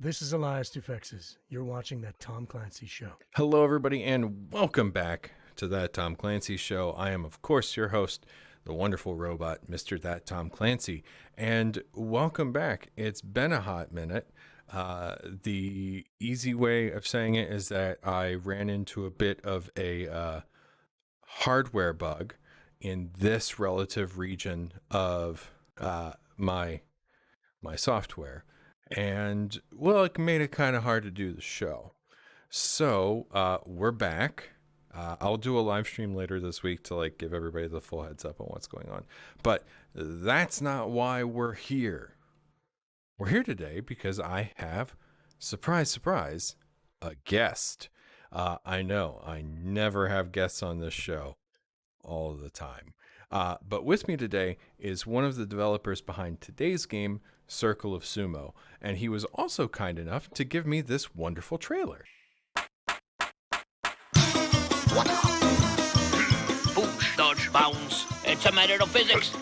This is Elias Dufexes. You're watching That Tom Clancy Show. Hello, everybody, and welcome back to That Tom Clancy Show. I am, of course, your host, the wonderful robot, Mr. That Tom Clancy. And welcome back. It's been a hot minute. The easy way of saying it is that I ran into a bit of a hardware bug in this relative region of my software. And, well, it made it kind of hard to do the show. So we're back. I'll do a live stream later this week to give everybody the full heads up on what's going on. But that's not why we're here. We're here today because I have, surprise, surprise, a guest. I know I never have guests on this show all the time. But with me today is one of the developers behind today's game, CircleOfSumo, and he was also kind enough to give me this wonderful trailer. Push, dodge, bounce. It's a matter of physics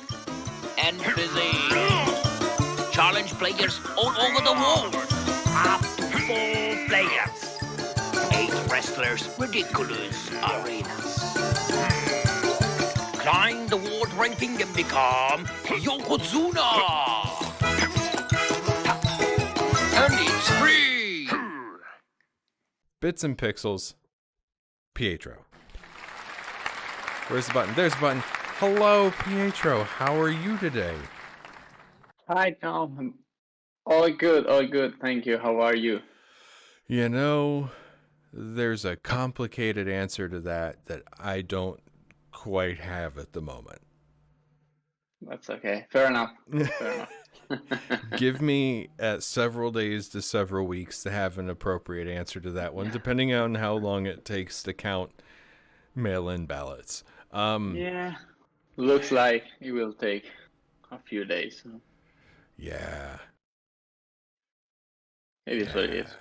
and physics. Challenge players all over the world. Up to 4 players. 8 wrestlers, ridiculous arenas. Climb the world ranking and become Yokozuna. And it's free. Bits and pixels, Pietro. Where's the button? There's the button. Hello, Pietro. How are you today? Hi, Tom. All good. Thank you. How are you? You know, there's a complicated answer to that I don't quite have at the moment. That's okay. Fair enough. Give me several days to several weeks to have an appropriate answer to that one, depending on how long it takes to count mail-in ballots. Yeah. Looks like it will take a few days. Yeah. It is what it is.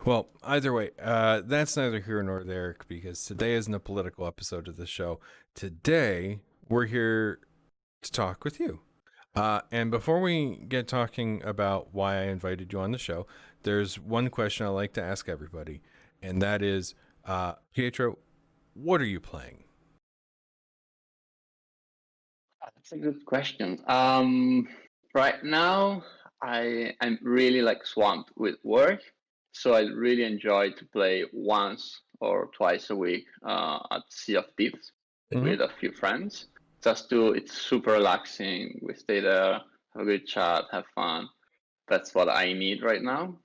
Well, either way, that's neither here nor there, because today isn't a political episode of the show. Today, we're here to talk with you. And before we get talking about why I invited you on the show, there's one question I like to ask everybody, and that is, Pietro, what are you playing? That's a good question. Right now, I'm really swamped with work, so I really enjoy to play once or twice a week at Sea of Thieves with a few friends. It's super relaxing. We stay there, have a good chat, have fun. That's what I need right now.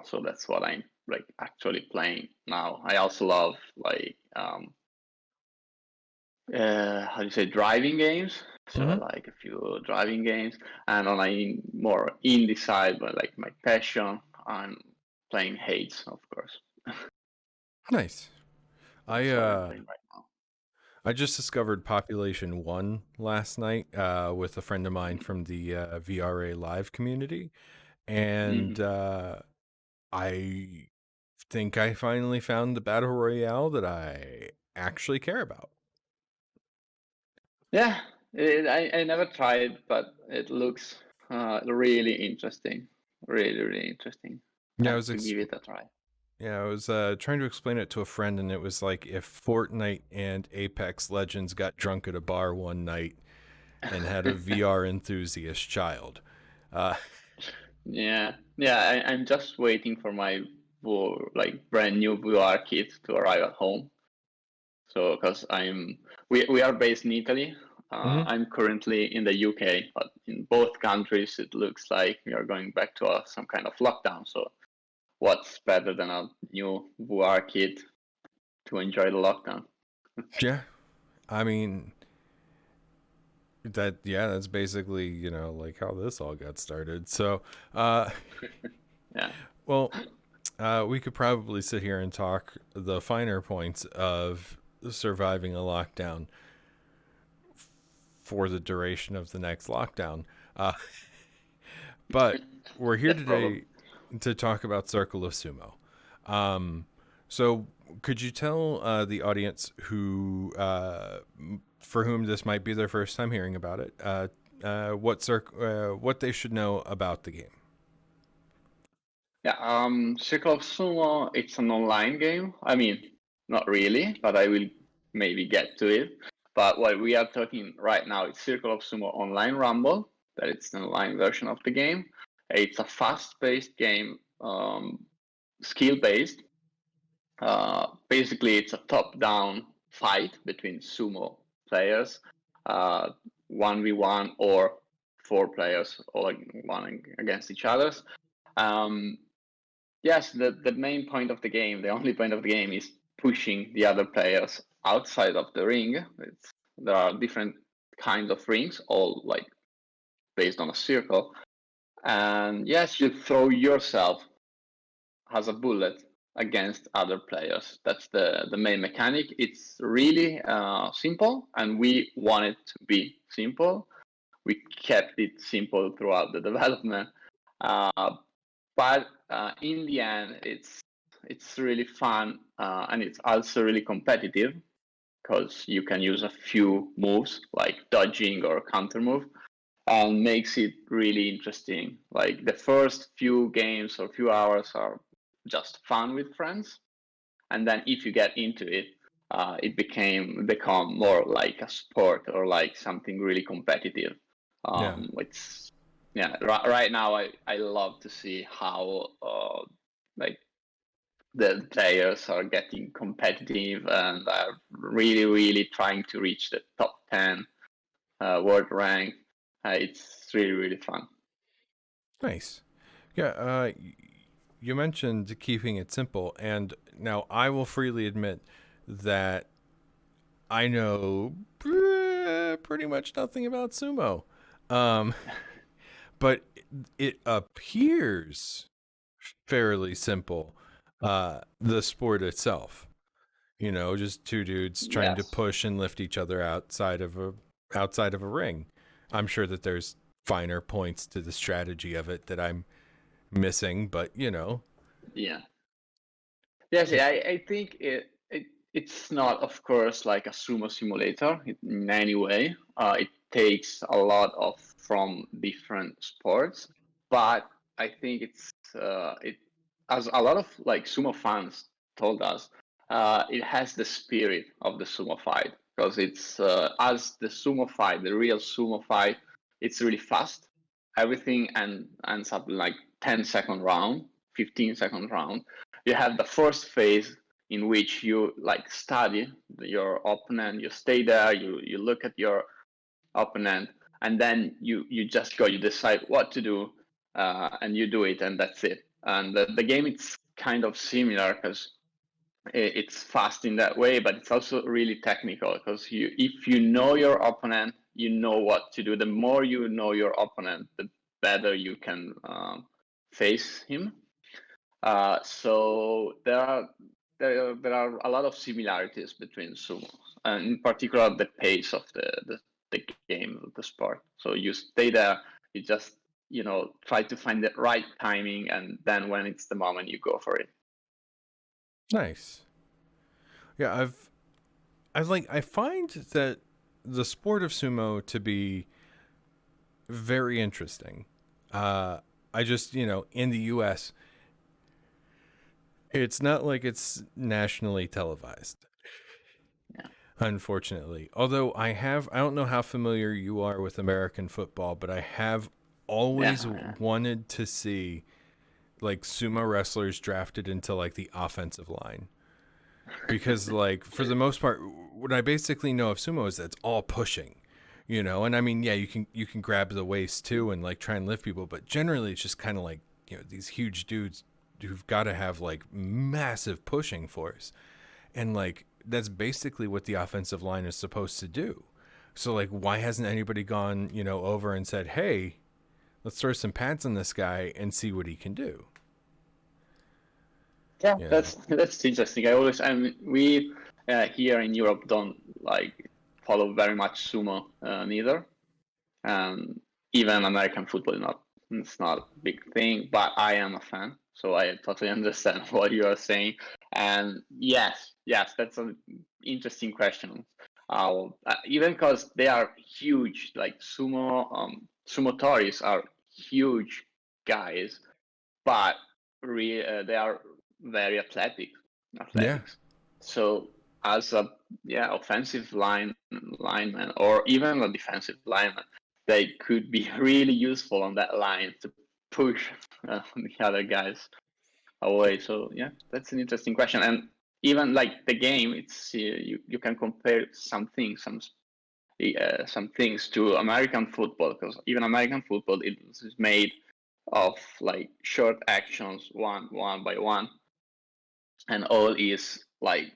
So that's what I'm actually playing now. I also love how do you say, driving games. So I like a few driving games, and on a more indie side, but my passion, I'm playing Hades, of course. Nice. That's what I'm playing right now. I just discovered Population 1 last night with a friend of mine from the VRA Live community. And I think I finally found the Battle Royale that I actually care about. Yeah, I never tried, but it looks really interesting. Really interesting. Yeah, I give it a try. Yeah, I was trying to explain it to a friend, and it was like if Fortnite and Apex Legends got drunk at a bar one night and had a VR enthusiast child. Yeah, I'm just waiting for my brand new VR kit to arrive at home. So, because we are based in Italy. I'm currently in the UK, but in both countries, it looks like we are going back to some kind of lockdown. So, what's better than a new VR kit to enjoy the lockdown? Yeah, I mean that's basically how this all got started. So, yeah. Well, we could probably sit here and talk the finer points of surviving a lockdown for the duration of the next lockdown. But we're here today to talk about CircleOfSumo. So could you tell the audience who, for whom this might be their first time hearing about it, what they should know about the game? Yeah, Circle of Sumo, it's an online game. I mean, not really, but I will maybe get to it. But what we are talking right now is Circle of Sumo Online Rumble. That it's an online version of the game. It's a fast-paced game, skill-based. Basically, it's a top-down fight between sumo players, 1v1 or four players, all one against each other. Um, Yes, the main point of the game, the only point of the game is pushing the other players outside of the ring. There are different kinds of rings, all like based on a circle. And yes, you throw yourself as a bullet against other players. That's the main mechanic. It's really simple, and we want it to be simple. We kept it simple throughout the development. But in the end, it's really fun, and it's also really competitive because you can use a few moves like dodging or counter move, and makes it really interesting. Like the first few games or few hours are just fun with friends, and then if you get into it, it become more like a sport or like something really competitive. Yeah. It's yeah. Right now, I love to see how like the players are getting competitive and are really trying to reach the top 10 world rank. It's really fun. Nice. Yeah, you mentioned keeping it simple, and now I will freely admit that I know pretty much nothing about sumo. Um, but it appears fairly simple, the sport itself. You know, just two dudes trying to Yes. push and lift each other outside of a ring. I'm sure that there's finer points to the strategy of it that I'm missing, but you know. Yeah. Yes, Yeah. I think it's not, of course, like a sumo simulator in any way. It takes a lot of from different sports, but I think it as a lot of like sumo fans told us, it has the spirit of the sumo fight because it's as the sumo fight, the real sumo fight. It's really fast. Everything and ends up in like 10-second round, 15-second round. You have the first phase in which you like study your opponent, you stay there, you look at your opponent, and then you just go, you decide what to do, and you do it, and that's it. And the game, it's kind of similar because it's fast in that way, but it's also really technical because if you know your opponent, you know what to do. The more you know your opponent, the better you can face him. So there are a lot of similarities between sumo, and in particular the pace of the game, the sport. So you stay there, you just try to find the right timing, and then when it's the moment, you go for it. Nice. Yeah, I find that the sport of sumo to be very interesting. I just, you know, in the US, it's not like it's nationally televised, Yeah, unfortunately. Although I don't know how familiar you are with American football, but I have always yeah, wanted to see like sumo wrestlers drafted into like the offensive line. Because like for the most part, what I basically know of sumo is that it's all pushing, you know. And I mean, yeah, you can grab the waist too and like try and lift people, but generally it's just kind of like, you know, these huge dudes who've got to have like massive pushing force, and like that's basically what the offensive line is supposed to do. So like, why hasn't anybody gone, you know, over and said, hey, let's throw some pads on this guy and see what he can do? yeah. You know? That's interesting. We here in Europe don't like follow very much sumo neither. Even American football is not, it's not a big thing, but I am a fan, so I totally understand what you are saying. And yes, that's an interesting question. Even because they are huge, like sumo tories are huge guys, but they are very athletics. Yeah. So as a offensive lineman or even a defensive lineman, they could be really useful on that line to push the other guys away. So yeah, that's an interesting question. And even like the game, it's you can compare some things to American football, because even American football is made of like short actions, one by one, and all is like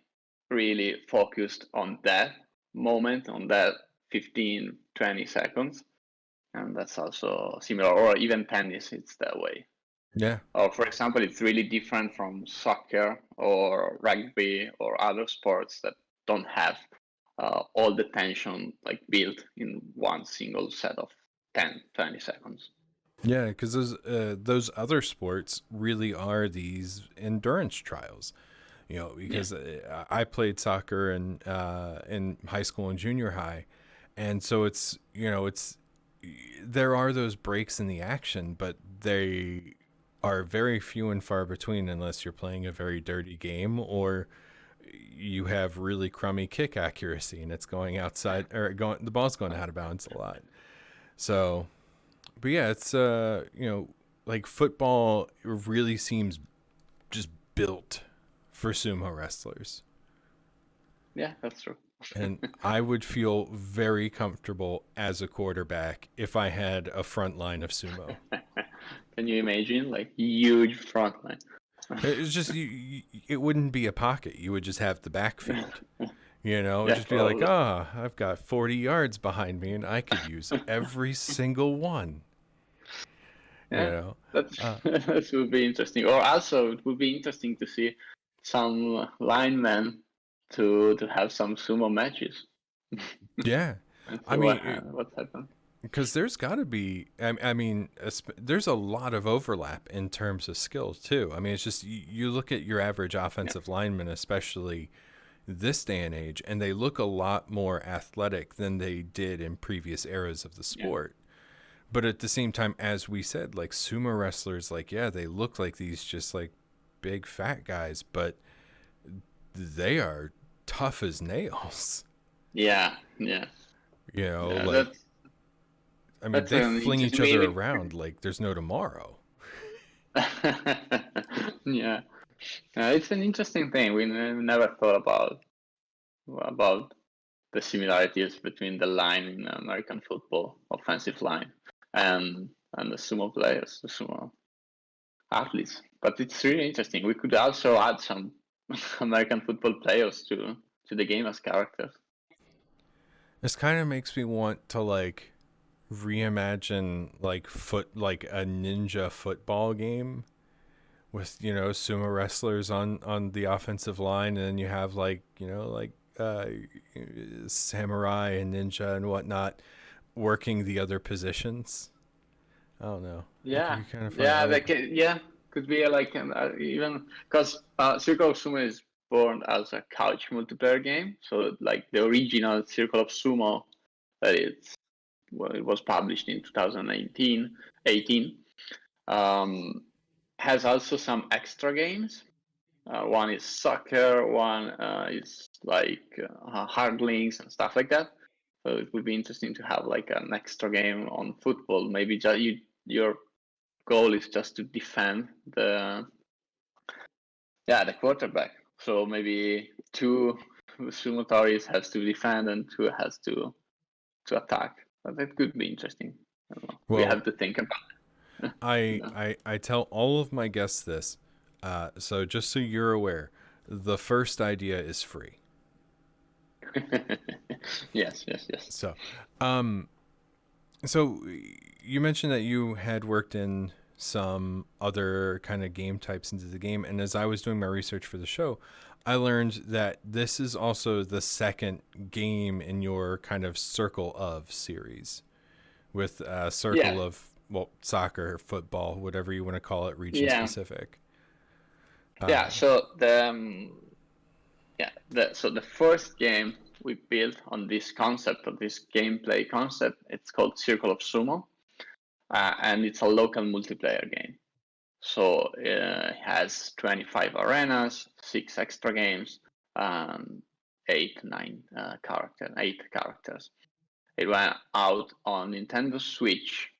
really focused on that moment, on that 15-20 seconds. And that's also similar, or even tennis, it's that way. Yeah. Or for example, it's really different from soccer or rugby or other sports that don't have all the tension like built in one single set of 10-20 seconds. Yeah, because those other sports really are these endurance trials. Because I played soccer in high school and junior high, and so it's there are those breaks in the action, but they are very few and far between unless you're playing a very dirty game or you have really crummy kick accuracy and it's going outside or the ball's going out of bounds a lot. So, but yeah, it's like football really seems just built for sumo wrestlers. Yeah, that's true. And I would feel very comfortable as a quarterback if I had a front line of sumo. Can you imagine like huge front line? It's just it wouldn't be a pocket. You would just have the backfield. Yeah, Just be like, I've got 40 yards behind me and I could use every single one. Yeah, that would be interesting. Or also, it would be interesting to see some linemen to have some sumo matches. Yeah. And I see mean, what happened. because there's got to be, I mean, there's a lot of overlap in terms of skills too. I mean, it's just you look at your average offensive lineman, especially this day and age, and they look a lot more athletic than they did in previous eras of the sport. But at the same time, as we said, like sumo wrestlers, like, yeah, they look like these just like big fat guys, but they are tough as nails. Yeah. Like, I mean, they fling each other around like there's no tomorrow. Yeah. It's an interesting thing. We never thought about the similarities between the line in American football, offensive line, and the sumo players, the sumo athletes. But it's really interesting. We could also add some American football players to the game as characters. This kind of makes me want to like reimagine like a ninja football game with sumo wrestlers on the offensive line, and then you have like samurai and ninja and whatnot working the other positions. I don't know. Yeah, kind of fun. could be like even because CircleOfSumo is born as a couch multiplayer game. So like the original Circle of Sumo, it was published in 2018, has also some extra games. One is soccer, one is like hard links and stuff like that. So it would be interesting to have like an extra game on football. Maybe just your goal is just to defend the quarterback. So maybe two sumotaris has to defend and two has to attack. But that could be interesting. I don't know. We have to think about it. I tell all of my guests this. So just so you're aware, the first idea is free. Yes. So, so you mentioned that you had worked in some other kind of game types into the game, and as I was doing my research for the show, I learned that this is also the second game in your kind of Circle of series, with Circle of soccer, football, whatever you want to call it, region specific. So the first game we built on this concept, of this gameplay concept, it's called Circle of Sumo, and it's a local multiplayer game. So it has 25 arenas, 6 extra games, 8 characters. It went out on Nintendo Switch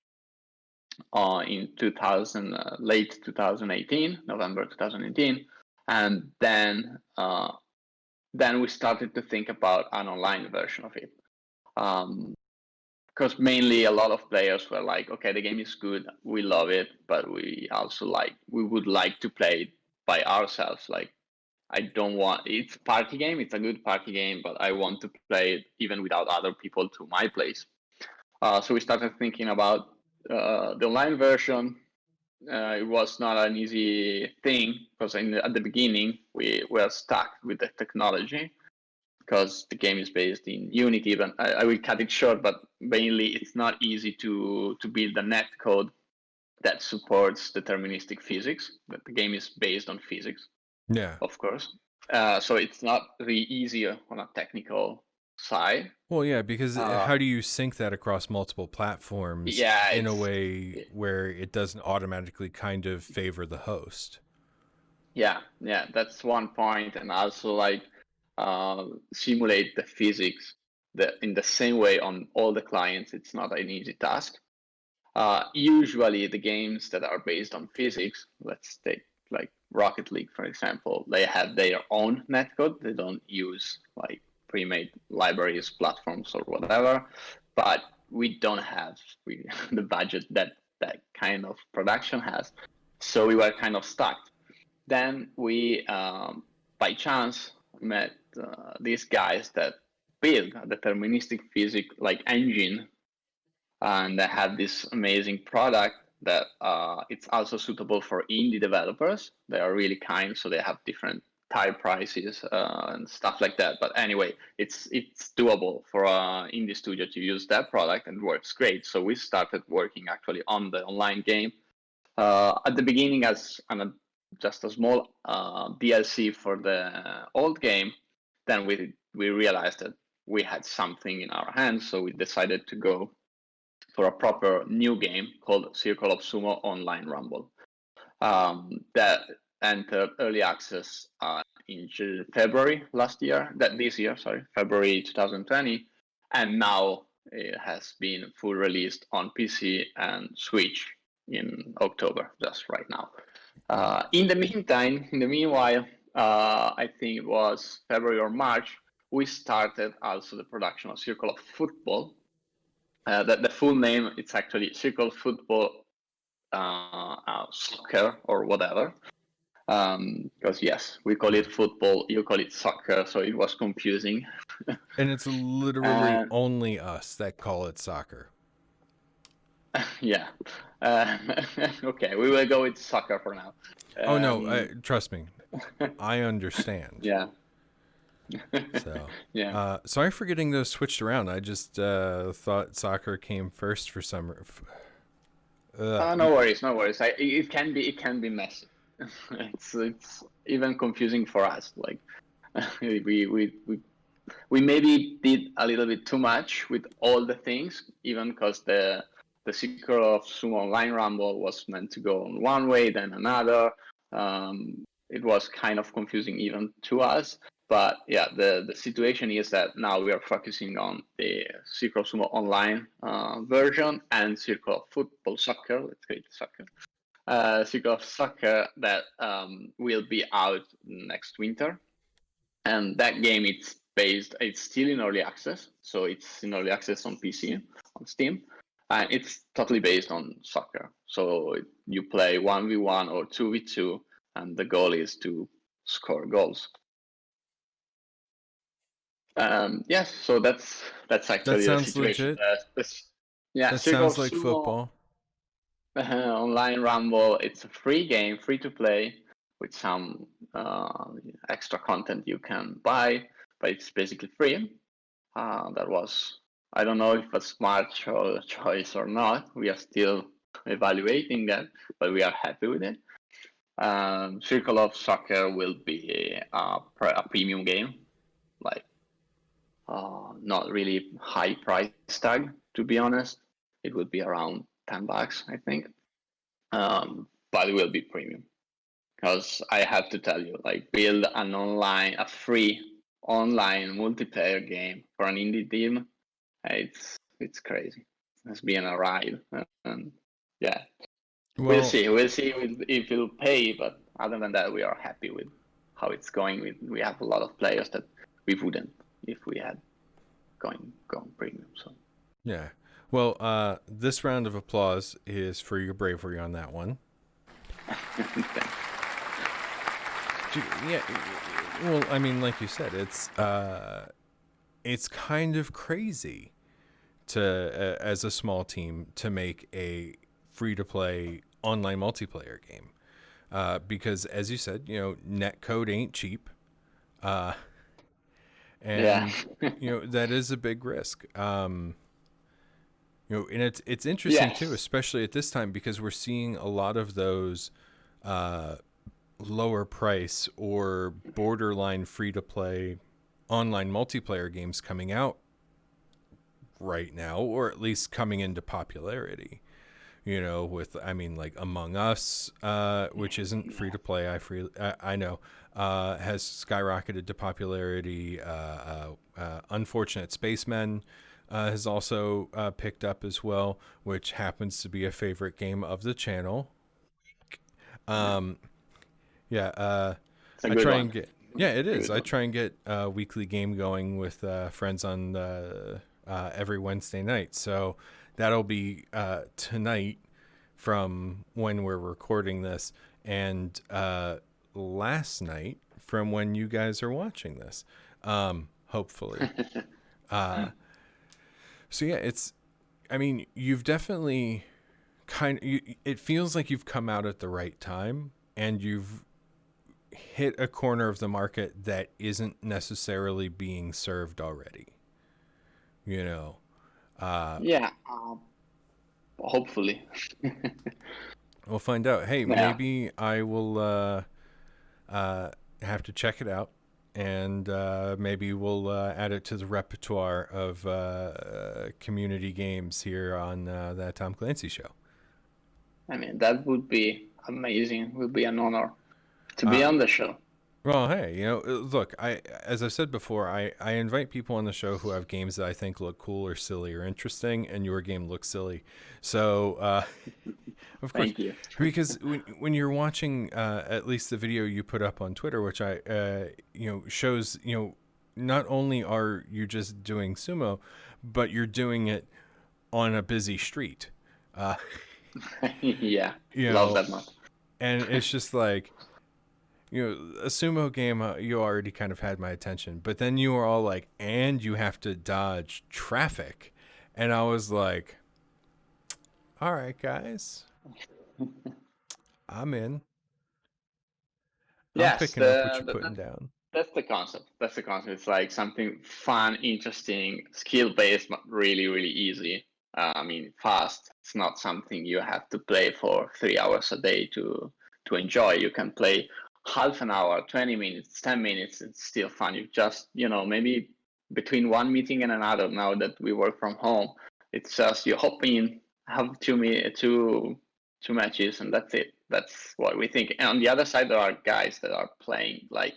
in 2000, late 2018, November 2018, and then we started to think about an online version of it. Because mainly a lot of players were like, okay, the game is good, we love it, but we would like to play it by ourselves. Like, I don't want, it's a party game, it's a good party game, but I want to play it even without other people to my place. So we started thinking about the online version. It was not an easy thing because at the beginning we were stuck with the technology because the game is based in Unity. Even I will cut it short, but mainly it's not easy to build a net code that supports deterministic physics. But the game is based on physics, Yeah. of course. So it's not really easy on a technical side. Well, yeah, because how do you sync that across multiple platforms in a way where it doesn't automatically kind of favor the host? Yeah, that's one point, and also like simulate the physics in the same way on all the clients. It's not an easy task. Usually, the games that are based on physics, let's take like Rocket League, for example, they have their own netcode. They don't use like pre-made libraries, platforms, or whatever. But we don't have the budget that kind of production has. So we were kind of stuck. Then we, by chance, met these guys that build a deterministic physics like engine, and they have this amazing product that it's also suitable for indie developers. They are really kind, so they have different type prices and stuff like that. But anyway, it's doable for an indie studio to use that product, and it works great. So we started working actually on the online game at the beginning as just a small DLC for the old game. Then we realized that we had something in our hands, so we decided to go for a proper new game called CircleOfSumo Online Rumble. That entered early access in February February 2020, and now it has been full released on PC and Switch in October, just right now. In the meanwhile, I think it was February or March, we started also the production of Circle of Football. The full name, it's actually Circle Football Soccer or whatever. Because yes, we call it football, you call it soccer, so it was confusing. And it's literally only us that call it soccer. Yeah. Okay, we will go with soccer for now. Oh no, trust me, I understand. Yeah. So yeah. Sorry for getting those switched around. I just thought soccer came first for some. No worries. It can be messy. it's even confusing for us. Like we maybe did a little bit too much with all the things, even because the Secret of Sumo Online Rumble was meant to go on one way, then another. It was kind of confusing even to us. But yeah, the situation is that now we are focusing on the Circle of Sumo Online version and Circle of Football Soccer. Let's create soccer. Circle of Soccer that will be out next winter. And that game, it's still in early access. So it's in early access on PC, on Steam. And it's totally based on soccer. So you play 1v1 or 2v2, and the goal is to score goals. Yes, so that's actually the situation. That sounds like football. Online Rumble, it's a free game, free to play, with some extra content you can buy, but it's basically free. That was, I don't know if a smart choice or not. We are still evaluating that, but we are happy with it. Circle of Soccer will be a premium game, like not really high price tag, to be honest. It would be around $10, I think. but it will be premium. Because I have to tell you, like, build a free online multiplayer game for an indie team, it's crazy. It's been a ride, and yeah, we'll Well, see. We'll see if it'll pay, but other than that, we are happy with how it's going. We have a lot of players that we wouldn't if we had gone premium. So yeah. Well, this round of applause is for your bravery on that one. thanks. Yeah. Well, I mean, like you said, it's kind of crazy to as a small team to make a free-to-play online multiplayer game, because as you said, net code ain't cheap, and Yeah. that is a big risk. And it's interesting too, Yes. especially at this time, because we're seeing a lot of those lower price or borderline free-to-play online multiplayer games coming out right now, or at least coming into popularity. With like Among Us, which isn't free to play. I know, has skyrocketed to popularity. Unfortunate Spacemen has also picked up as well, which happens to be a favorite game of the channel. Yeah, It's a I good try one. and get. Yeah, it It's a is. good I one. try and get a weekly game going with friends on every Wednesday night. So that'll be tonight from when we're recording this, and last night from when you guys are watching this. Hopefully. So yeah, you've definitely it feels like you've come out at the right time, and you've hit a corner of the market that isn't necessarily being served already. Yeah. Hopefully. We'll find out. Hey, Yeah. maybe I will have to check it out, and maybe we'll add it to the repertoire of community games here on that Tom Clancy show. I mean, that would be amazing. It would be an honor to be on the show. Well, hey, look, as I've said before, I invite people on the show who have games that I think look cool or silly or interesting, and your game looks silly. So, of course, Thank you. because when you're watching at least the video you put up on Twitter, which shows, not only are you just doing sumo, but you're doing it on a busy street. Yeah. Love that much. And it's just like, a sumo game, you already kind of had my attention, but then you were all like, and you have to dodge traffic. And I was like, all right, guys, I'm in. I'm Yes, picking up what you're putting down. that's the concept. That's the concept. It's like something fun, interesting, skill-based, but really, really easy. I mean, fast. It's not something you have to play for 3 hours a day to enjoy. You can play half an hour, 20 minutes, 10 minutes. It's still fun. You just, maybe between one meeting and another, now that we work from home, it's just you hop in, have two matches, and that's it. That's what we think. And on the other side, there are guys that are playing like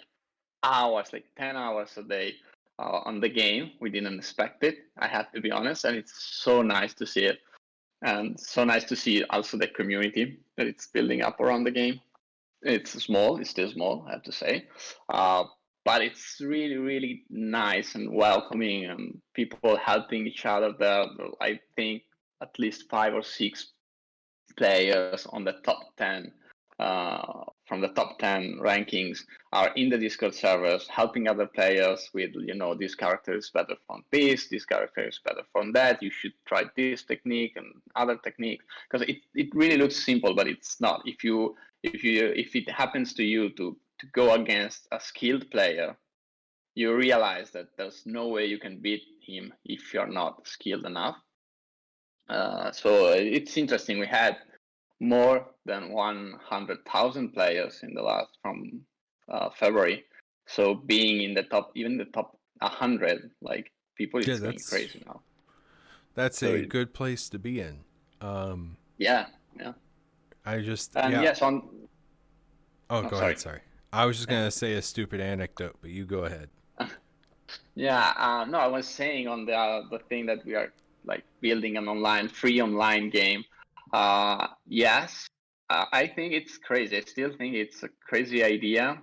hours, like 10 hours a day on the game. We didn't expect it, I have to be honest. And it's so nice to see it. And so nice to see also the community that it's building up around the game. It's small, it's still small, I have to say. But it's really, really nice and welcoming, and people helping each other. There, I think at least 5 or 6 players on the top 10 from the top 10 rankings are in the Discord servers helping other players with, this character is better from this character is better from that, you should try this technique and other technique, because it really looks simple, but it's not. If it happens to you to go against a skilled player, you realize that there's no way you can beat him if you're not skilled enough. So it's interesting. We had more than 100,000 players in the last from February. So being in the top, even the top 100, like people, it's going crazy now. That's a good place to be in. Yeah. I just And yeah. yes, on. Oh, Oh, go sorry. ahead. Sorry, I was just gonna say a stupid anecdote, but you go ahead. Yeah, no, I was saying on the thing that we are like building an free online game. Yes, I think it's crazy. I still think it's a crazy idea,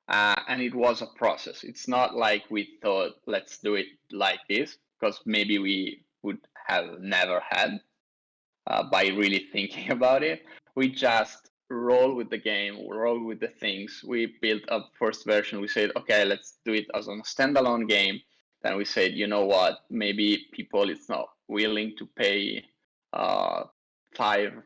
and it was a process. It's not like we thought, let's do it like this, because maybe we would have never had by really thinking about it. We just roll with the game, roll with the things. We built a first version. We said, okay, let's do it as a standalone game. Then we said, you know what? Maybe people is not willing to pay uh, €5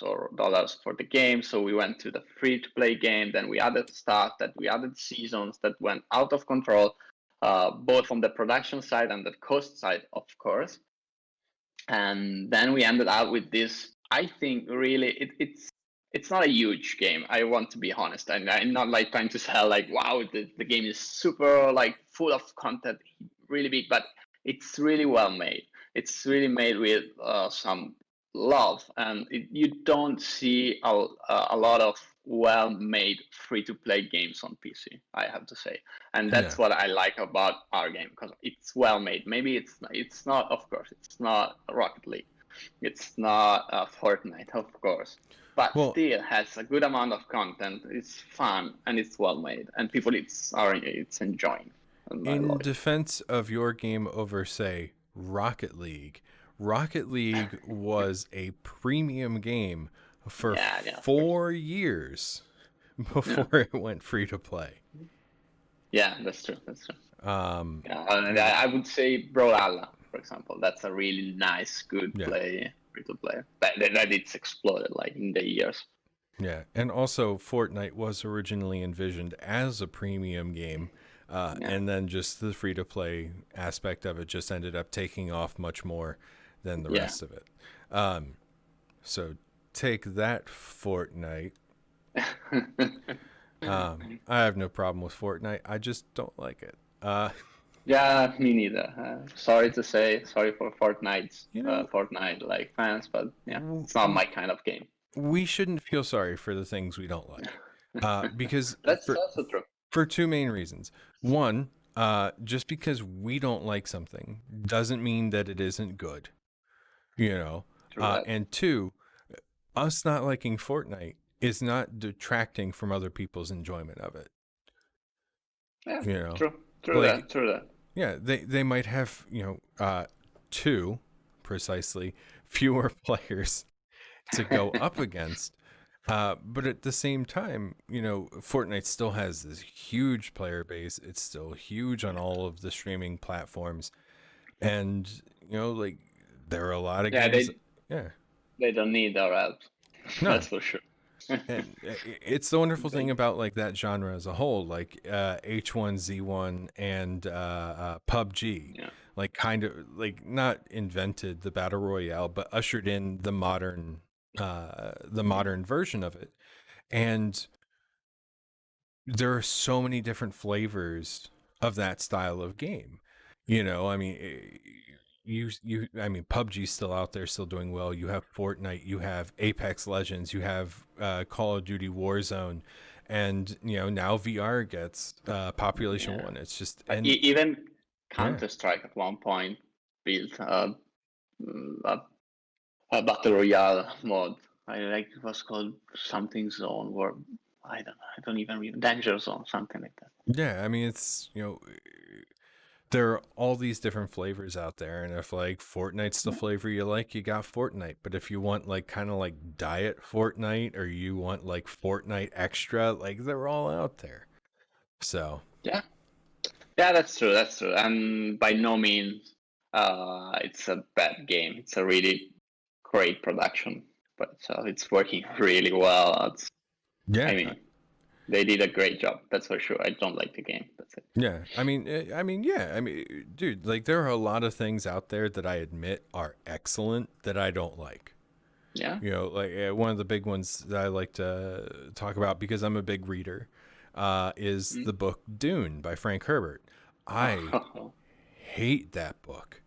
or dollars for the game. So we went to the free to play game. Then we added stuff that we added seasons that went out of control, both on the production side and the cost side, of course. And then we ended up with this. I think really it's not a huge game. I want to be honest, and I'm not like trying to sell like wow the game is super like full of content, really big, but it's really well made. It's really made with some love, and you don't see a lot of well made free to play games on PC, I have to say. And Yeah. that's what I like about our game, because it's well made. Maybe it's not, of course, it's not Rocket League, it's not Fortnite, of course, but Well, still has a good amount of content. It's fun and it's well made, and people it's enjoying, and I in love it. defense of your game over, say, Rocket League was a premium game for Yeah, of course. 4 years before it went free to play. Yeah, that's true. Um, Yeah, and I would say Royale, for example. That's a really nice, good Yeah. play, free to play. But that it's exploded like in the years. yeah, and also Fortnite was originally envisioned as a premium game, and then just the free to play aspect of it just ended up taking off much more than the rest of it. So take that, Fortnite. I have no problem with Fortnite. I just don't like it. Yeah, me neither. Sorry to say, sorry for Fortnite like fans, but yeah, it's not my kind of game. We shouldn't feel sorry for the things we don't like, because That's also true. for two main reasons. One, just because we don't like something doesn't mean that it isn't good, you know. True that. And two, us not liking Fortnite is not detracting from other people's enjoyment of it. Yeah, You know, true like, that. yeah, they might have, two precisely fewer players to go up against. But at the same time, Fortnite still has this huge player base. It's still huge on all of the streaming platforms. And, like, there are a lot of games. They don't need our help. No. That's for sure. And it's the wonderful thing about like that genre as a whole, like H1Z1 and PUBG, like kind of like not invented the battle royale, but ushered in the modern version of it. And there are so many different flavors of that style of game. I mean, PUBG's still out there, still doing well. You have Fortnite, you have Apex Legends, you have Call of Duty Warzone, and now VR gets Population One. It's just even Counter-Strike at one point built a battle royale mod. I like it was called something zone, or I don't even remember, danger zone, something like that. Yeah, I mean it's there are all these different flavors out there, and if like Fortnite's the flavor you like, you got Fortnite. But if you want like kind of like diet Fortnite, or you want like Fortnite extra, like they're all out there. So yeah, that's true. And by no means it's a bad game. It's a really great production, but it's working really well. I mean, they did a great job. That's for sure. I don't like the game. That's it. Yeah, I mean, dude, like there are a lot of things out there that I admit are excellent that I don't like. Yeah. Like one of the big ones that I like to talk about because I'm a big reader is the book Dune by Frank Herbert. I hate that book,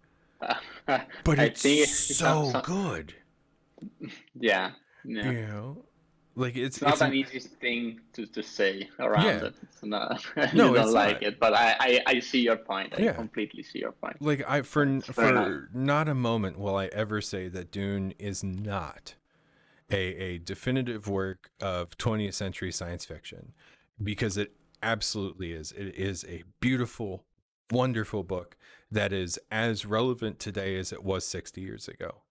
but it's so good. Yeah. Like It's not an easy thing to say around yeah. it. It's not you No, don't it's like not. it, but I see your point. I Yeah. completely see your point. Like It's fair enough. for not a moment will I ever say that Dune is not a definitive work of 20th century science fiction, because it absolutely is. It is a beautiful, wonderful book that is as relevant today as it was 60 years ago.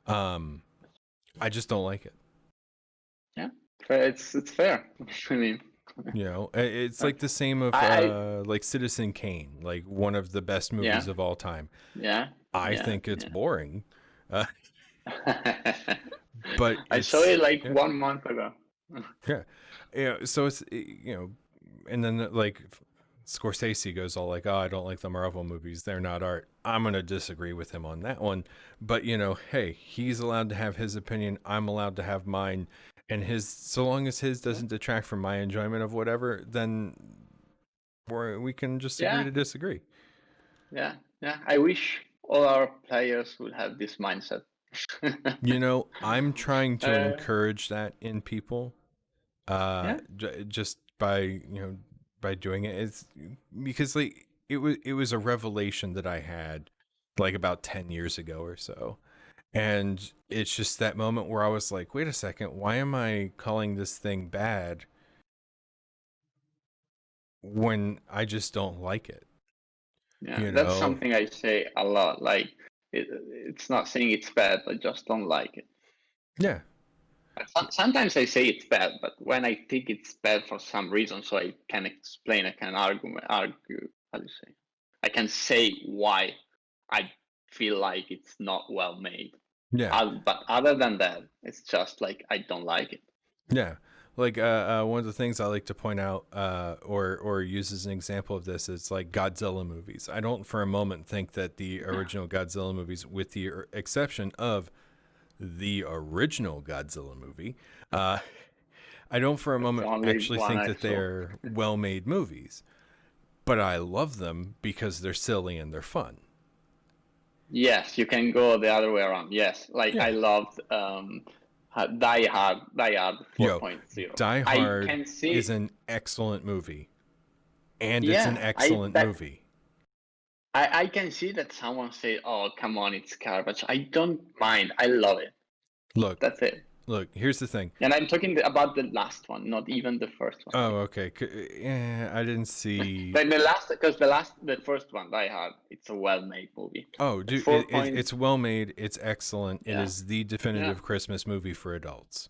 I just don't like it. Yeah, it's fair. I mean, You know, it's like the same of I like Citizen Kane, like one of the best yeah movies of all time. yeah I yeah think it's yeah. boring, uh, but I saw it's it like yeah, 1 month ago. yeah, yeah. So it's and then like Scorsese goes all like, "Oh, I don't like the Marvel movies; they're not art." I'm gonna disagree with him on that one, but hey, he's allowed to have his opinion. I'm allowed to have mine, and his so long as his doesn't detract from my enjoyment of whatever, then we can just agree Yeah, to disagree. yeah, yeah. I wish all our players would have this mindset. I'm trying to uh, encourage that in people, yeah, just by by doing it. It's because like it was a revelation that I had like about 10 years ago or so, and it's just that moment where I was like, wait a second, why am I calling this thing bad when I just don't like it? yeah. you That's know something I say a lot. Like, it's not saying it's bad. I just don't like it. yeah. Sometimes I say it's bad, but when I think it's bad for some reason, so I can explain, I can argue. How do you say? I can say why I feel like it's not well made. Yeah. But other than that, it's just like I don't like it. Yeah. Like one of the things I like to point out or use as an example of this is like Godzilla movies. I don't for a moment think that the original Godzilla movies, with the exception of the original Godzilla movie, I don't for a That's the moment only actually one think I that saw. they're well-made movies. But I love them because they're silly and they're fun. Yes, you can go the other way around. Yes, like I Yeah. loved Die Hard Yo, 4.0. Die I Hard can is see, an excellent movie. And it's an yeah, excellent movie. I can see that someone say, "Oh, come on, it's garbage." I don't mind. I love it. Look, That's it. here's the thing. And I'm talking about the last one, not even the first one. Oh, okay. Yeah, I didn't see. Like the last, because the first one, Die Hard, it's a well-made movie. Oh, The dude, 4 point, it's well made. It's excellent. It yeah, is the yeah, definitive Christmas movie for adults.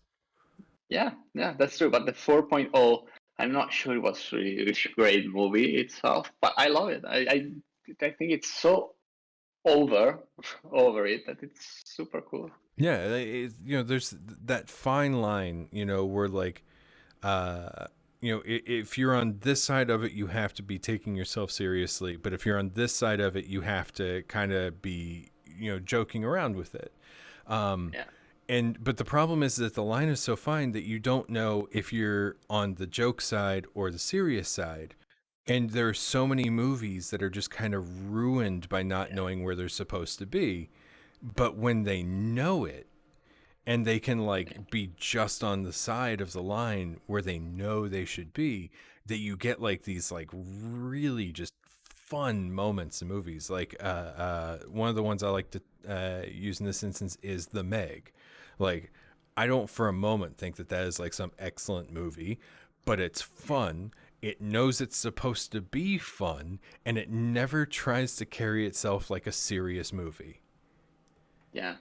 yeah, yeah, that's true. But the 4.0, I'm not sure it was really a great movie itself, but I love it. I think it's so over over it that it's super cool. Yeah, there's that fine line, where like, if you're on this side of it, you have to be taking yourself seriously. But if you're on this side of it, you have to kind of be, joking around with it. Yeah, But the problem is that the line is so fine that you don't know if you're on the joke side or the serious side. And there are so many movies that are just kind of ruined by not yeah, knowing where they're supposed to be. But when they know it, and they can yeah, like be just on the side of the line where they know they should be, that you get like these like really just fun moments in movies. Like one of the ones I like to use in this instance is The Meg. Like, I don't for a moment think that that is like some excellent movie, but it's fun. It knows it's supposed to be fun, and it never tries to carry itself like a serious movie. yeah.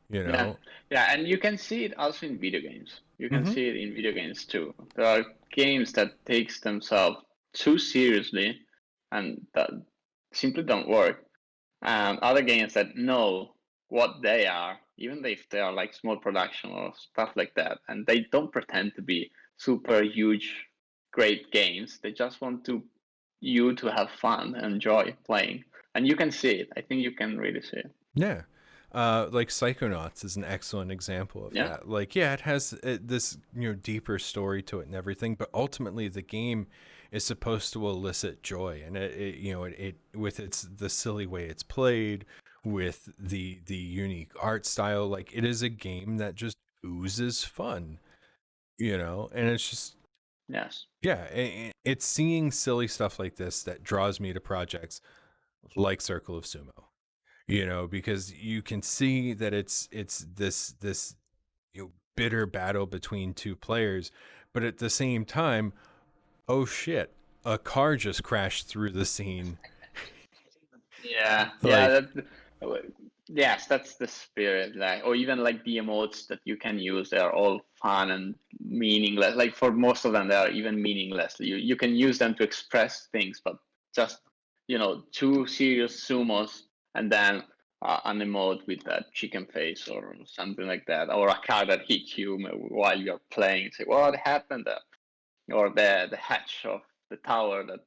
You Yeah, know? yeah, and you can see it also in video games. You can Mm-hmm. see it in video games too. There are games that takes themselves too seriously and that simply don't work. And other games that know what they are, even if they are like small production or stuff like that, and they don't pretend to be super huge, great games. They just want you to have fun and enjoy playing. And you can see it. I think you can really see it. Yeah. Like Psychonauts is an excellent example of Yeah. that. Like, yeah, it has this, deeper story to it and everything, but ultimately the game is supposed to elicit joy, and it with the silly way it's played, with the unique art style, like it is a game that just oozes fun. and it's just, Yes. yeah, it's seeing silly stuff like this that draws me to projects like Circle of Sumo, because you can see that it's this bitter battle between two players, but at the same time, oh shit, a car just crashed through the scene. Yeah, yeah, Like, yes, that's the spirit. Like, or even like the emotes that you can use, they are all fun and meaningless. Like for most of them, they are even meaningless. You can use them to express things, but just two serious sumos and then an emote with a chicken face or something like that, or a car that hits you while you're playing. Say, what happened there? Or the hatch of the tower that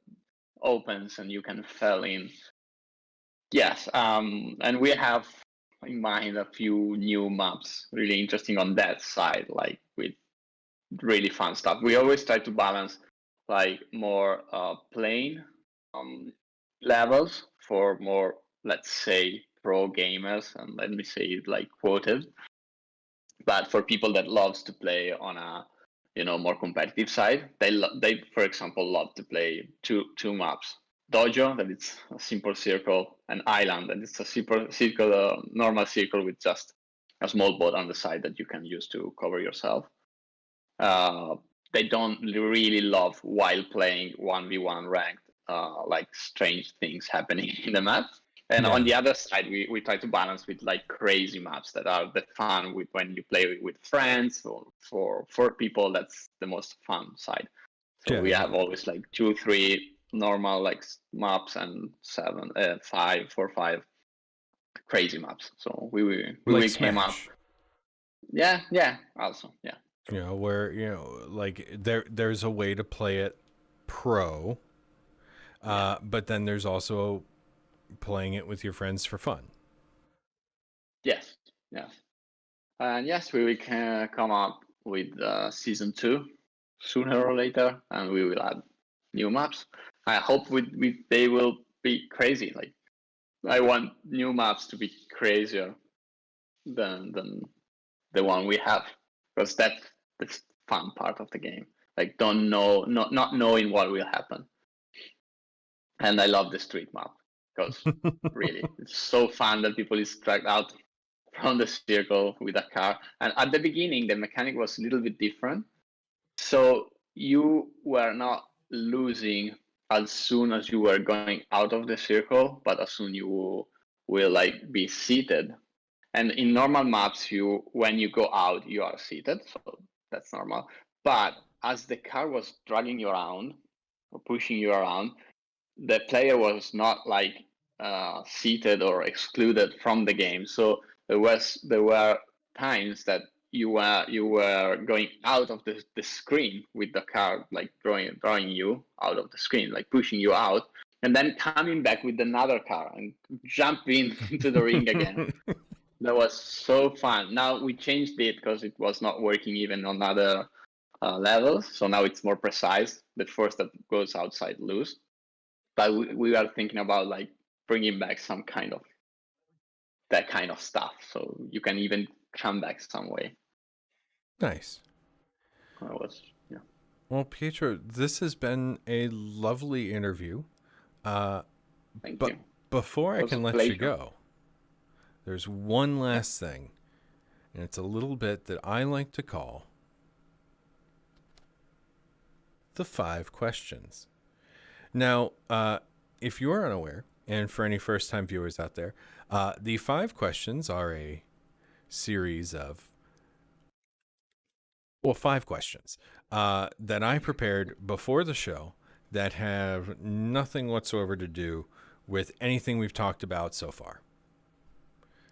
opens and you can fell in. Yes, and we have in mind a few new maps, really interesting on that side, like with really fun stuff. We always try to balance like more plain um, levels for more, let's say, pro gamers, and let me say it like quoted, but for people that loves to play on a more competitive side, they for example love to play two maps: dojo, that it's a simple circle, and island, that it's a simple circle, normal circle with just a small boat on the side that you can use to cover yourself. uh, they don't really love while playing 1v1 ranked, like strange things happening in the map. And on yeah, the other side, we try to balance with like crazy maps that are the fun with when you play with friends, or for people, that's the most fun side. So we yeah, have always like 2, 3 normal like maps and 5, 4, 5 crazy maps. So we like came up. Smash. Yeah, also, yeah. Where like there's a way to play it pro, Yeah. but then there's also playing it with your friends for fun. Yes. Yes. And yes, we will come up with season 2 sooner or later, and we will add new maps. I hope they will be crazy. Like, I want new maps to be crazier than the one we have, because that's the fun part of the game. Like, don't know, not knowing what will happen. And I love the street map, because really it's so fun that people is dragged out from the circle with a car. And at the beginning, the mechanic was a little bit different. So you were not losing as soon as you were going out of the circle, but as soon you will like be seated. And in normal maps, when you go out, you are seated, so that's normal. But as the car was dragging you around or pushing you around, the player was not like seated or excluded from the game. So there were times that you were going out of the screen with the car, like drawing you out of the screen, like pushing you out, and then coming back with another car and jumping into the ring again. That was so fun. Now we changed it because it was not working even on other levels. So now it's more precise. The first that goes outside lose. But we are thinking about like bringing back some kind of that kind of stuff, so you can even come back some way. Nice. I was Yeah. Well, Pietro, this has been a lovely interview. Uh, Thank you. but before It I was a can let you pleasure. go, there's one Yeah. last thing, and it's a little bit that I like to call the 5 questions. Now, if you're unaware, and for any first time viewers out there, the 5 questions are a series of, 5 questions that I prepared before the show that have nothing whatsoever to do with anything we've talked about so far.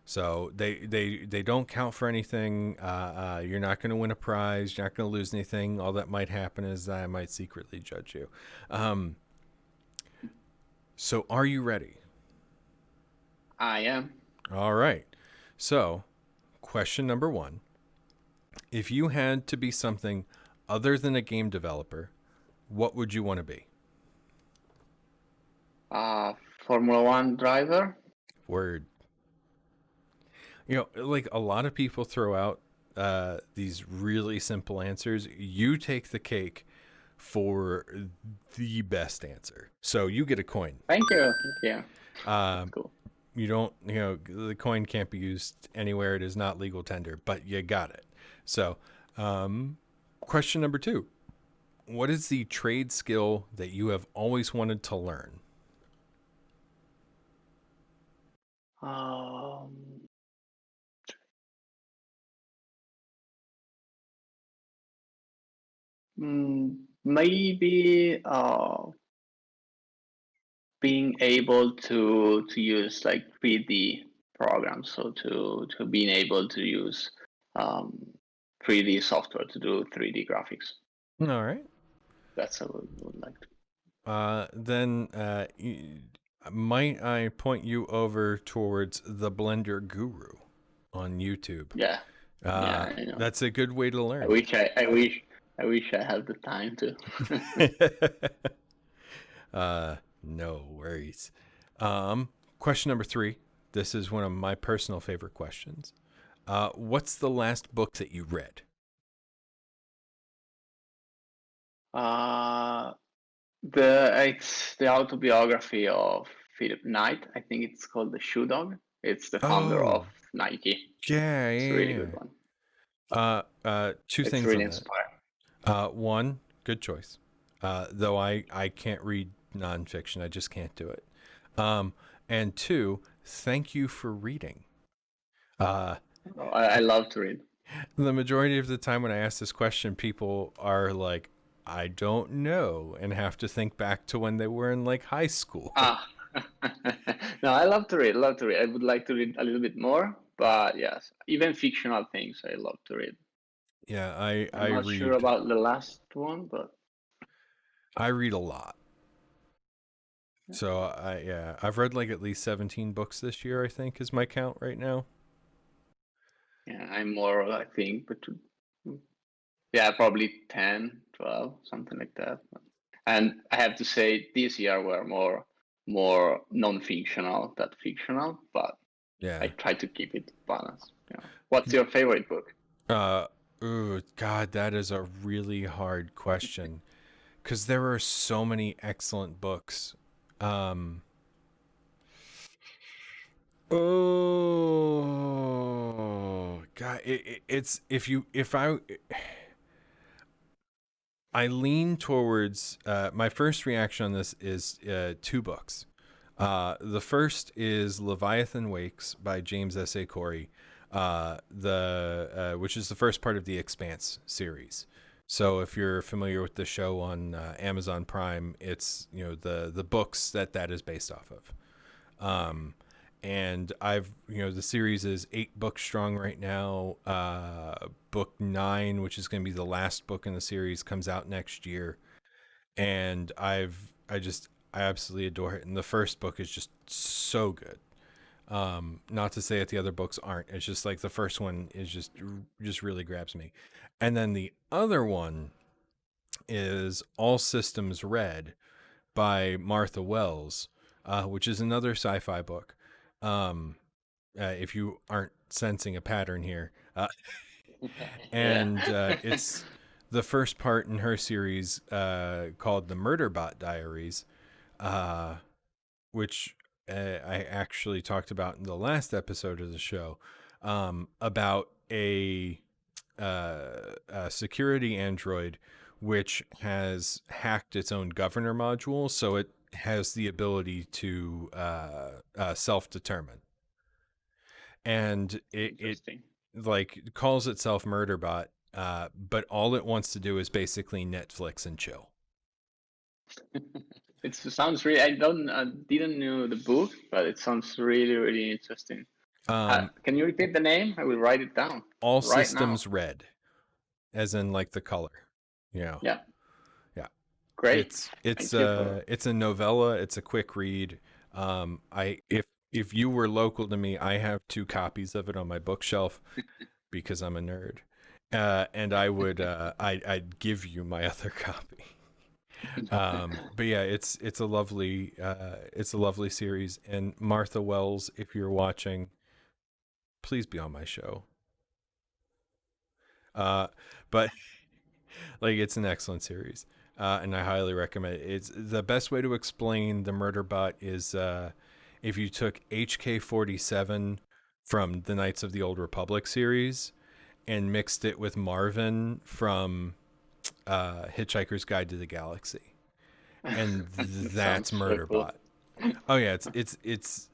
So they don't count for anything. You're not going to win a prize. You're not going to lose anything. All that might happen is I might secretly judge you. So are you ready? I am. All right. So question number 1. If you had to be something other than a game developer, what would you want to be? Formula One driver. Word. Like a lot of people throw out these really simple answers, you take the cake for the best answer. So you get a coin. Thank you. That's cool. You don't, the coin can't be used anywhere. It is not legal tender, but you got it. So, question number 2. What is the trade skill that you have always wanted to learn? Maybe being able to use like 3D programs, so to being able to use 3D software to do 3D graphics. All right. That's what I would like to. Then might I point you over towards the Blender Guru on YouTube? Yeah. Yeah, I know. That's a good way to learn. I wish I had the time to. No worries. Question number 3. This is one of my personal favorite questions. What's the last book that you read? It's the autobiography of Philip Knight. I think it's called The Shoe Dog. It's the founder of Nike. Yeah, It's a really good one. Two It's things really on that. inspiring. One, good choice. Though I can't read nonfiction, I just can't do it. And 2, thank you for reading. I love to read. The majority of the time when I ask this question, people are like, I don't know, and have to think back to when they were in like high school. No, I love to read. I would like to read a little bit more, but yes, even fictional things I love to read. Yeah, I'm not sure about the last one, but I read a lot. So I've read like at least 17 books this year, I think is my count right now. Yeah, I'm more, I think, but probably 10, 12, something like that. And I have to say this year were more non-fictional than fictional, but yeah, I try to keep it balanced. What's your favorite book? Ooh, God, that is a really hard question because there are so many excellent books. Oh God, it's I lean towards my first reaction on this is 2 books. The first is Leviathan Wakes by James S.A. Corey, which is the first part of the Expanse series. So if you're familiar with the show on Amazon Prime, it's the books that is based off of. And I've the series is 8 books strong right now. Book 9, which is going to be the last book in the series, comes out next year, and I absolutely adore it. And the first book is just so good. Not to say that the other books aren't. It's just like the first one is just really grabs me. And then the other one is All Systems Red by Martha Wells, which is another sci-fi book. If you aren't sensing a pattern here, and it's the first part in her series called The Murderbot Diaries, which I actually talked about in the last episode of the show, about a security android which has hacked its own governor module, so it has the ability to self-determine. And it like calls itself Murderbot, but all it wants to do is basically Netflix and chill. It sounds really. I didn't know the book, but it sounds really, really interesting. Can you repeat the name? I will write it down. All Systems Red, as in like the color. Yeah. Great. It's a novella. It's a quick read. If you were local to me, I have 2 copies of it on my bookshelf because I'm a nerd, and I would I'd give you my other copy. But yeah, it's a lovely series. And Martha Wells, if you're watching, please be on my show. But like, it's an excellent series, and I highly recommend it. It's the best way to explain the murder bot is if you took HK-47 from the Knights of the Old Republic series and mixed it with Marvin from Hitchhiker's Guide to the Galaxy, and that's Sounds so cool. Murderbot. Oh yeah, it's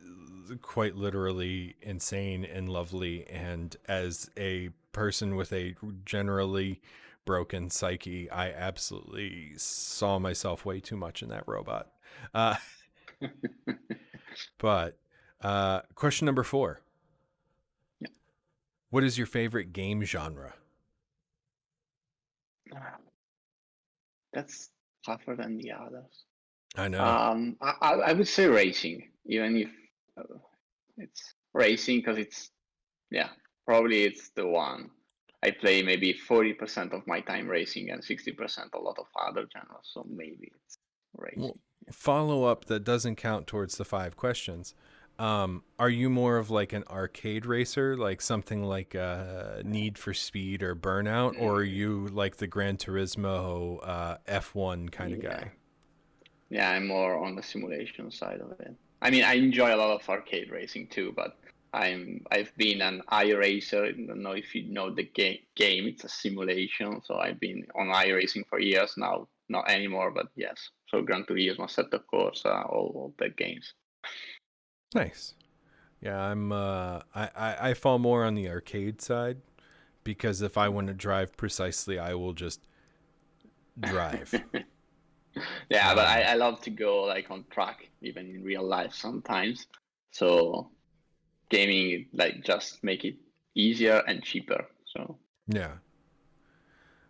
quite literally insane and lovely. And as a person with a generally broken psyche, I absolutely saw myself way too much in that robot. Uh, but question number 4: Yeah. What is your favorite game genre? That's tougher than the others. I know. I would say racing, even if it's racing, because probably it's the one. I play maybe 40% of my time racing and 60% a lot of other genres, so maybe it's racing. Well, follow up that doesn't count towards the 5 questions. Are you more of like an arcade racer, like something like Need for Speed or Burnout, or are you like the Gran Turismo F1 kind of guy? Yeah, I'm more on the simulation side of it. I mean, I enjoy a lot of arcade racing too, but I've been an iRacer. I don't know if you know the game. It's a simulation, so I've been on iRacing for years now. Not anymore, but yes. So Gran Turismo, Assetto Corsa, all the games. Nice. Yeah, I fall more on the arcade side, because if I want to drive precisely, I will just drive. Yeah, but I love to go like on track, even in real life sometimes. So gaming like just make it easier and cheaper. So Yeah.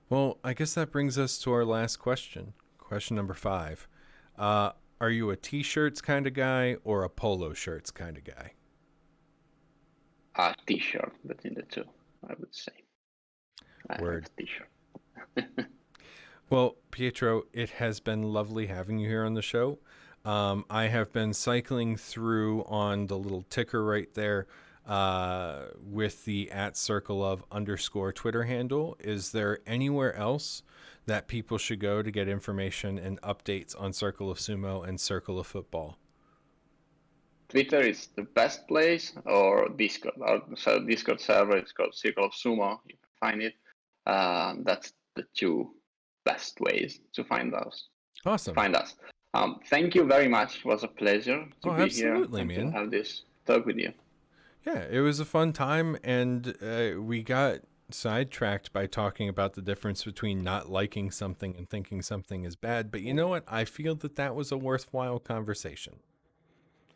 Well, I guess that brings us to our last question. Question number 5. Are you a t-shirts kind of guy or a polo shirts kind of guy? a t-shirt between the two, I would say. I Word. have a t-shirt. Well, Pietro, it has been lovely having you here on the show. I have been cycling through on the little ticker right there with the @circle_of_ Twitter handle. Is there anywhere else that people should go to get information and updates on Circle of Sumo and Circle of Football? Twitter is the best place, or Discord. So Discord server, it's called CircleOfSumo. You can find it. That's the 2 best ways to find us. Awesome. Thank you very much. It was a pleasure to be absolutely, here and man. to have this talk with you. Yeah, it was a fun time, and we got sidetracked by talking about the difference between not liking something and thinking something is bad. But you know what? I feel that was a worthwhile conversation.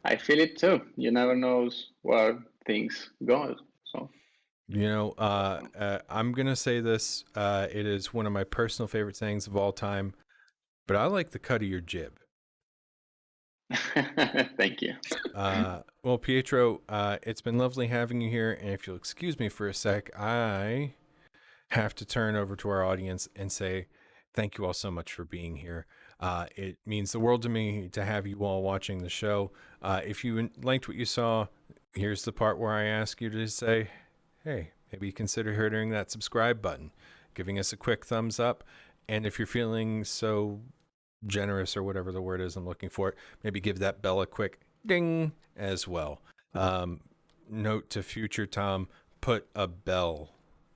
I feel it too. You never know where things go. So, I'm gonna say this. It is one of my personal favorite sayings of all time. But I like the cut of your jib. Thank you. Well, Pietro, it's been lovely having you here. And if you'll excuse me for a sec, I have to turn over to our audience and say thank you all so much for being here. It means the world to me to have you all watching the show. If you liked what you saw, here's the part where I ask you to say, hey, maybe consider hitting that subscribe button, giving us a quick thumbs up. And if you're feeling so generous, or whatever the word is I'm looking for, maybe give that bell a quick ding as well. Note to future Tom, put a bell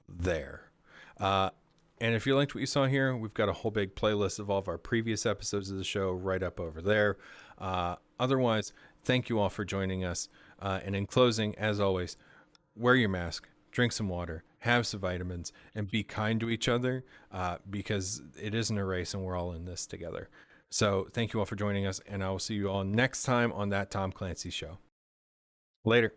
there. And if you liked what you saw here, we've got a whole big playlist of all of our previous episodes of the show right up over there. Otherwise, thank you all for joining us. And in closing, as always, wear your mask, drink some water, have some vitamins, and be kind to each other, because it isn't a race and we're all in this together. So thank you all for joining us, and I will see you all next time on That Tom Clancy Show. Later.